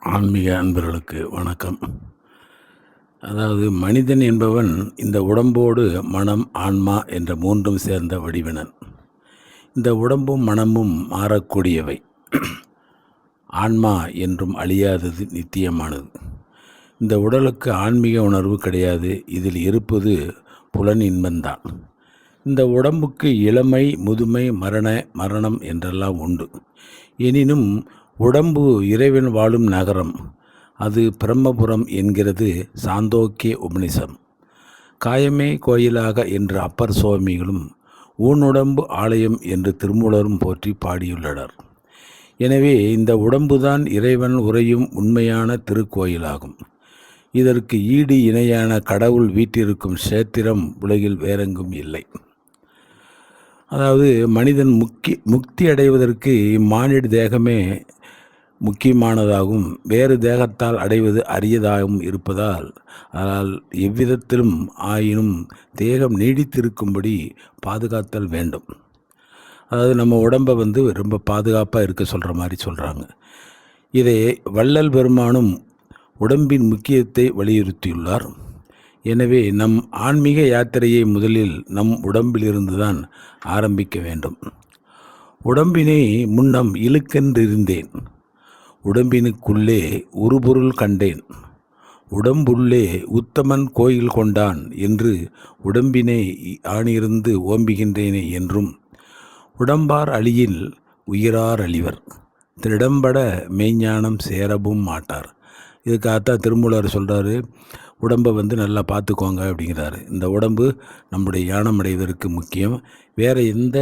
ஆன்மீக அன்பர்களுக்கு வணக்கம். அதாவது மனிதன் என்பவன் இந்த உடம்போடு மனம், ஆன்மா என்ற மூன்றும் சேர்ந்த வடிவினன். இந்த உடம்பும் மனமும் மாறக்கூடியவை. ஆன்மா என்றும் அழியாதது, நித்தியமானது. இந்த உடலுக்கு ஆன்மீக உணர்வு கிடையாது. இதில் இருப்பது புலன் இன்பந்தான். இந்த உடம்புக்கு இளமை, முதுமை, மரணம் என்றெல்லாம் உண்டு. எனினும் உடம்பு இறைவன் வாழும் நகரம். அது பிரம்மபுரம் என்கிறது சாந்தோக்கிய உபனிஷம். காயமே கோயிலாக என்று அப்பர் சுவாமிகளும், ஊனுடம்பு ஆலயம் என்று திருமூலரும் போற்றி பாடியுள்ளனர். எனவே இந்த உடம்புதான் இறைவன் உறையும் உண்மையான திருக்கோயிலாகும். இதற்கு ஈடு இணையான கடவுள் வீற்றிருக்கும் சேத்திரம் உலகில் வேறெங்கும் இல்லை. அதாவது மனிதன் முக்தி அடைவதற்கு இம்மானிட தேகமே முக்கியமானதாகவும் வேறு தேகத்தால் அடைவது அரியதாகவும் இருப்பதால், அதனால் எவ்விதத்திலும் ஆயினும் தேகம் நீடித்திருக்கும்படி பாதுகாத்தல் வேண்டும். அதாவது நம்ம உடம்பை ரொம்ப பாதுகாப்பாக இருக்க சொல்கிற மாதிரி சொல்கிறாங்க. இதை வள்ளல் பெருமானும் உடம்பின் முக்கியத்தை வலியுறுத்தியுள்ளார். எனவே நம் ஆன்மீக யாத்திரையை முதலில் நம் உடம்பிலிருந்து தான் ஆரம்பிக்க வேண்டும். உடம்பினை முன்னம் இழுக்கென்றிருந்தேன், உடம்பினுக்குள்ளே உருபொருள் கண்டேன், உடம்புள்ளே உத்தமன் கோயில் கொண்டான் என்று உடம்பினை ஆணிருந்து ஓம்புகின்றேனே என்றும், உடம்பார் அழியில் உயிரார் அழிவர், திடம்பட மெய்ஞானம் சேரவும் மாட்டார். இதுக்காகத்தான் திருமூலர் சொல்கிறாரு, உடம்பை நல்லா பார்த்துக்கோங்க அப்படிங்கிறாரு. இந்த உடம்பு நம்முடைய ஞானம் அடைவதற்கு முக்கியம். வேறு எந்த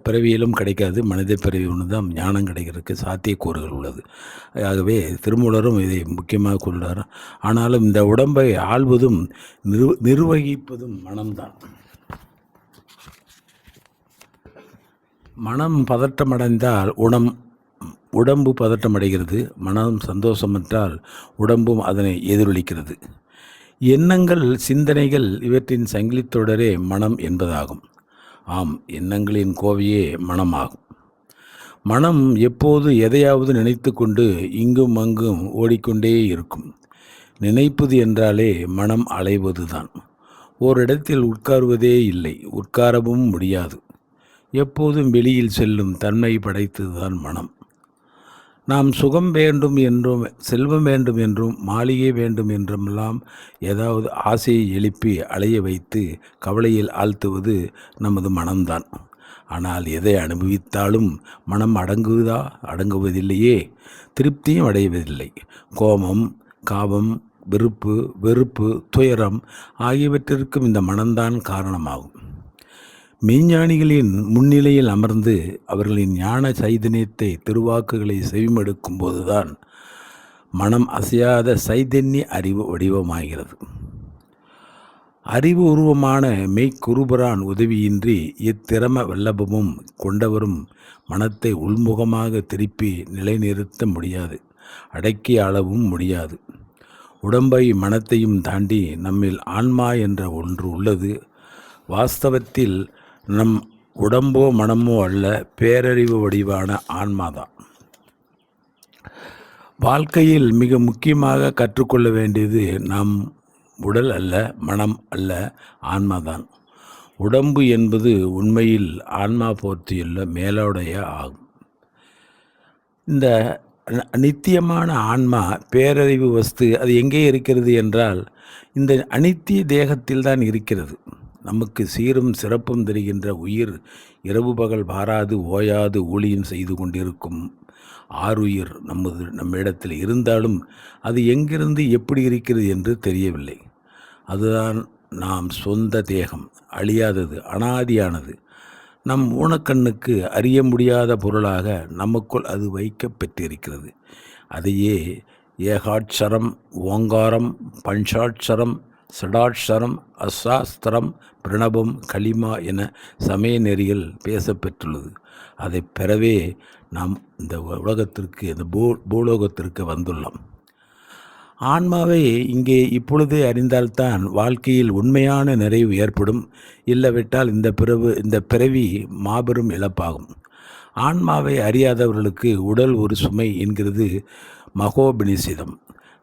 பிறவியிலும் கிடைக்காது. மனித பிறவி ஒன்று தான் ஞானம் கிடைக்கிறதுக்கு சாத்தியக்கூறுகள் உள்ளது. ஆகவே திருமூலரும் இதை முக்கியமாக கொள்கிறார். ஆனாலும் இந்த உடம்பை ஆள்வதும் நிர்வகிப்பதும் மனம்தான். மனம் பதற்றமடைந்தால் உடம்பு பதற்றமடைகிறது. மனம் சந்தோஷமற்றால் உடம்பும் அதனை எதிரொலிக்கிறது. எண்ணங்கள், சிந்தனைகள் இவற்றின் சங்கிலித்தொடரே மனம் என்பதாகும். ஆம், எண்ணங்களின் கோவையே மனமாகும். மனம் எப்போது எதையாவது நினைத்து கொண்டு இங்கும் அங்கும் ஓடிக்கொண்டே இருக்கும். நினைப்பது என்றாலே மனம் அலைவது தான். ஓரிடத்தில் உட்காருவதே இல்லை, உட்காரவும் முடியாது. எப்போதும் வெளியில் செல்லும் தன்மை படைத்ததுதான் மனம். நாம் சுகம் வேண்டும் என்றும், செல்வம் வேண்டும் என்றும், மாளிகை வேண்டும் என்றெல்லாம் ஏதாவது ஆசையை எழுப்பி அலைய வைத்து கவலையில் ஆழ்த்துவது நமது மனம்தான். ஆனால் எதை அனுபவித்தாலும் மனம் அடங்குவதில்லையே, திருப்தியும் அடைவதில்லை. கோபம், காபம், விருப்பு, வெறுப்பு, துயரம் ஆகியவற்றிற்கும் இந்த மனம்தான் காரணமாகும். மெய்ஞானிகளின் முன்னிலையில் அமர்ந்து அவர்களின் ஞான சைதன்யத்தை, திருவாக்குகளை செவிமடுக்கும் போதுதான் மனம் அசையாத சைதன்ய அறிவு வடிவமாகிறது. அறிவு உருவமான மெய்க்குருபரான் உதவியின்றி இத்திறம வல்லபமும் கொண்டவரும் மனத்தை உள்முகமாக திருப்பி நிலைநிறுத்த முடியாது, அடக்கி ஆளவும் முடியாது. உடம்பை மனத்தையும் தாண்டி நம்மில் ஆன்மா என்ற ஒன்று உள்ளது. வாஸ்தவத்தில் நம் உடம்போ மனமோ அல்ல, பேரறிவு வடிவான ஆன்மாதான். வாழ்க்கையில் மிக முக்கியமாக கற்றுக்கொள்ள வேண்டியது நம் உடல் அல்ல, மனம் அல்ல, ஆன்மாதான். உடம்பு என்பது உண்மையில் ஆன்மா போர்த்தியுள்ள மேலோடைய ஆகும். இந்த நித்தியமான ஆன்மா, பேரறிவு வஸ்து, அது எங்கே இருக்கிறது என்றால் இந்த அனித்திய தேகத்தில் தான் இருக்கிறது. நமக்கு சீரும் சிறப்பும் தருகின்ற உயிர் இரவு பகல் பாராது ஓயாது ஊழியம் செய்து கொண்டிருக்கும் ஆறுயிர் நம்மிடத்தில் இருந்தாலும் அது எங்கிருந்து எப்படி இருக்கிறது என்று தெரியவில்லை. அதுதான் நாம் சொந்த தேகம், அழியாதது, அனாதியானது. நம் ஊனக்கண்ணுக்கு அறிய முடியாத பொருளாக நமக்குள் அது வைக்கப்பட்டிருக்கிறது. அதையே ஏகாட்சரம், ஓங்காரம், பஞ்சாட்சரம், சடாட்சரம், அசாஸ்திரம், பிரணவம், களிமா என சமய நெறிகள் பேசப்பெற்றுள்ளது. அதை பெறவே நாம் இந்த உலகத்திற்கு, இந்த பூலோகத்திற்கு வந்துள்ளோம். ஆன்மாவை இங்கே இப்பொழுதே அறிந்தால்தான் வாழ்க்கையில் உண்மையான நிறைவு ஏற்படும். இல்லவிட்டால் இந்த பிறவி மாபெரும் இழப்பாகும். ஆன்மாவை அறியாதவர்களுக்கு உடல் ஒரு சுமை என்கிறது மகோபனிஷதம்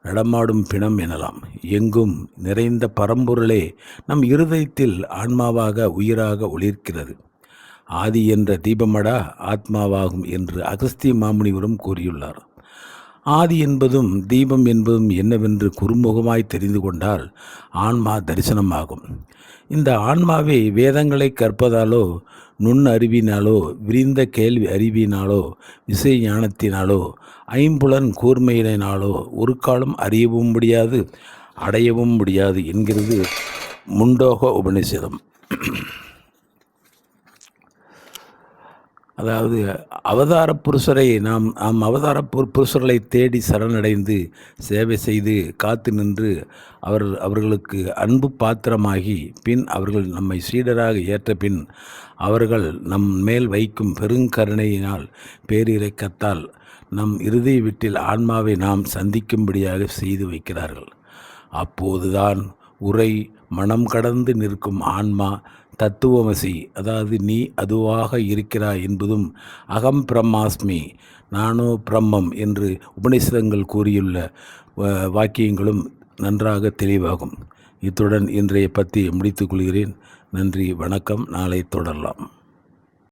நடமாடும் பிணம் எனலாம். எங்கும் நிறைந்த பரம்பொருளே நம் இருதயத்தில் ஆன்மாவாக உயிராக ஒளிர்க்கிறது. ஆதி என்ற தீபமடா ஆத்மாவாகும் என்று அகஸ்திய மாமுனிவரும் கூறியுள்ளார். ஆதி என்பதும் தீபம் என்பதும் என்னவென்று குறுமுகமாய் தெரிந்து கொண்டால் ஆன்மா தரிசனமாகும். இந்த ஆன்மாவை வேதங்களை கற்பதாலோ நுண்ணறிவினாலோ விரிந்த கேள்வி அறிவினாலோ விசை ஞானத்தினாலோ ஐம்புலன் கூர்மையினாலோ ஒரு காலம் அறியவும் முடியாது, அடையவும் முடியாது என்கிறது முண்டோக உபநிஷதம். அதாவது அவதார புருஷரை நாம் அவதார புருஷர்களை தேடி சரணடைந்து சேவை செய்து காத்து நின்று அவர்களுக்கு அன்பு பாத்திரமாகி பின் அவர்கள் நம்மை சீடராக ஏற்ற பின் அவர்கள் நம் மேல் வைக்கும் பெருங்கருணையினால் பேரிரக்கத்தால் நம் இருதய வீட்டில் ஆன்மாவை நாம் சந்திக்கும்படியாக செய்து வைக்கிறார்கள். அப்போதுதான் உரை மனம் கடந்து நிற்கும் ஆன்மா தத்துவமசி, அதாவது நீ அதுவாக இருக்கிறாய் என்பதும் அகம் பிரம்மாஸ்மி நானோ பிரம்மம் என்று உபநிஷதங்கள் கூறியுள்ள வாக்கியங்களும் நன்றாக தெளிவாகும். இத்துடன் இன்றைய பற்றி முடித்துக் கொள்கிறேன். நன்றி, வணக்கம். நாளை தொடரலாம்.